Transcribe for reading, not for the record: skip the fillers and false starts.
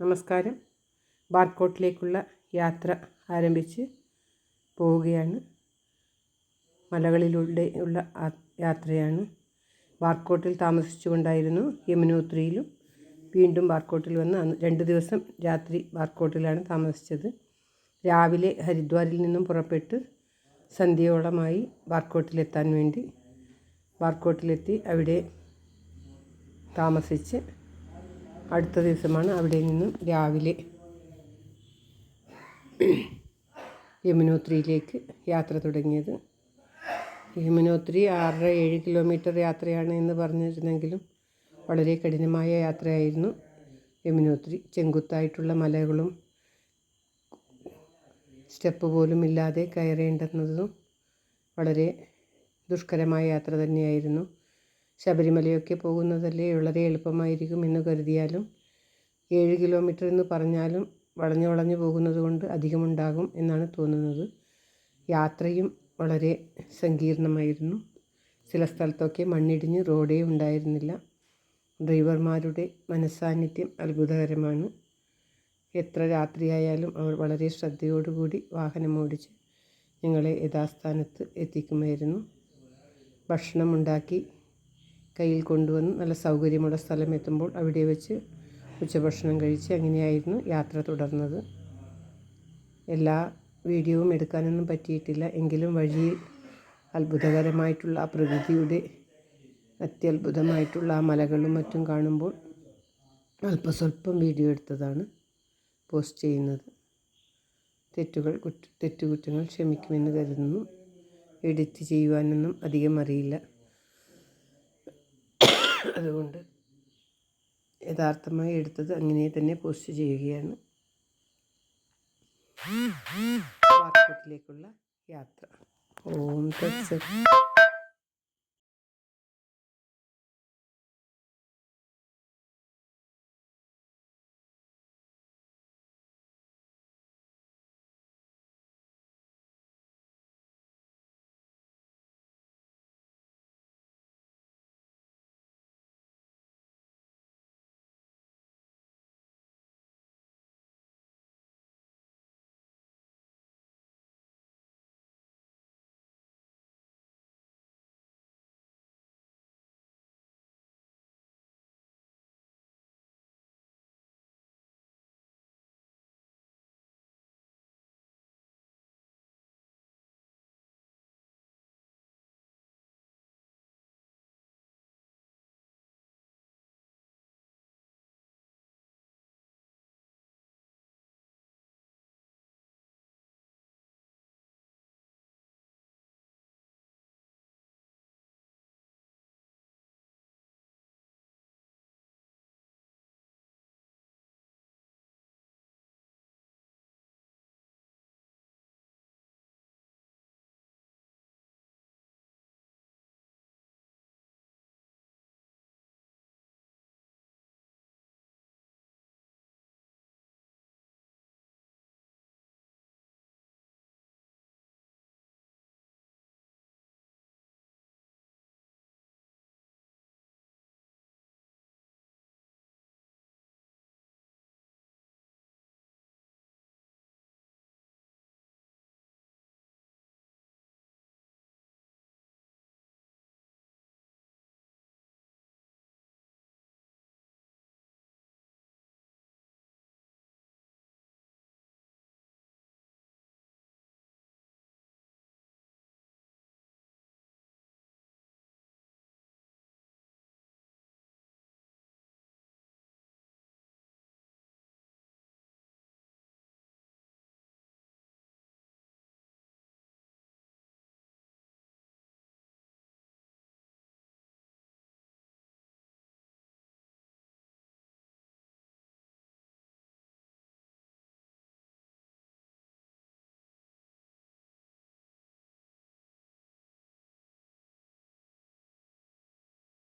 നമസ്കാരം. ബാർക്കോട്ടിലേക്കുള്ള യാത്ര ആരംഭിച്ച് പോവുകയാണ്. മലകളിലൂടെയുള്ള യാത്രയാണ്. ബാർക്കോട്ടിൽ താമസിച്ചുകൊണ്ടായിരുന്നു യമുനോത്രിയിലും വീണ്ടും ബാർക്കോട്ടിൽ വന്ന് 2 ദിവസം രാത്രി ബാർക്കോട്ടിലാണ് താമസിച്ചത്. രാവിലെ ഹരിദ്വാറിൽ നിന്നും പുറപ്പെട്ട് സന്ധ്യയോളമായി ബാർക്കോട്ടിലെത്താൻ വേണ്ടി ബാർക്കോട്ടിലെത്തി അവിടെ താമസിച്ച് അടുത്ത ദിവസമാണ് അവിടെ നിന്നും രാവിലെ യമുനോത്രിയിലേക്ക് യാത്ര തുടങ്ങിയത്. യമുനോത്രി 6-7 കിലോമീറ്റർ യാത്രയാണ് എന്ന് പറഞ്ഞിരുന്നെങ്കിലും വളരെ കഠിനമായ യാത്രയായിരുന്നു യമുനോത്രി. ചെങ്കുത്തായിട്ടുള്ള മലകളും സ്റ്റെപ്പ് പോലും ഇല്ലാതെ കയറേണ്ടുന്നതും വളരെ ദുഷ്കരമായ യാത്ര തന്നെയായിരുന്നു. ശബരിമലയൊക്കെ പോകുന്നതല്ലേ വളരെ എളുപ്പമായിരിക്കും എന്ന് കരുതിയാലും 7 കിലോമീറ്റർ എന്ന് പറഞ്ഞാലും വളഞ്ഞു പോകുന്നത് കൊണ്ട് അധികമുണ്ടാകും എന്നാണ് തോന്നുന്നത്. യാത്രയും വളരെ സങ്കീർണമായിരുന്നു. ചില സ്ഥലത്തൊക്കെ മണ്ണിടിഞ്ഞ് റോഡേ ഉണ്ടായിരുന്നില്ല. ഡ്രൈവർമാരുടെ മനസ്സാന്നിധ്യം അത്ഭുതകരമാണ്. എത്ര രാത്രിയായാലും അവർ വളരെ ശ്രദ്ധയോടുകൂടി വാഹനമോടിച്ച് ഞങ്ങളെ യഥാസ്ഥാനത്ത് എത്തിക്കുമായിരുന്നു. ഭക്ഷണമുണ്ടാക്കി കയ്യിൽ കൊണ്ടുവന്ന് നല്ല സൗകര്യമുള്ള സ്ഥലം എത്തുമ്പോൾ അവിടെ വെച്ച് ഉച്ചഭക്ഷണം കഴിച്ച് അങ്ങനെയായിരുന്നു യാത്ര തുടർന്നത്. എല്ലാ വീഡിയോവും എടുക്കാനൊന്നും പറ്റിയിട്ടില്ല. എങ്കിലും വഴിയിൽ അത്ഭുതകരമായിട്ടുള്ള ആ പ്രകൃതിയുടെ അത്യത്ഭുതമായിട്ടുള്ള ആ മലകളും മറ്റും കാണുമ്പോൾ അല്പസ്വല്പം വീഡിയോ എടുത്തതാണ് പോസ്റ്റ് ചെയ്യുന്നത്. തെറ്റുകുറ്റങ്ങൾ ക്ഷമിക്കുമെന്ന് കരുതുന്നു. എഡിറ്റ് ചെയ്യുവാനൊന്നും അധികം അറിയില്ല. അതുകൊണ്ട് യഥാർത്ഥമായി എടുത്തത് അങ്ങനെ തന്നെ പോസ്റ്റ് ചെയ്യുകയാണ്. ബാർക്കോട്ടിലേക്കുള്ള യാത്ര. ഓം തത്സത്.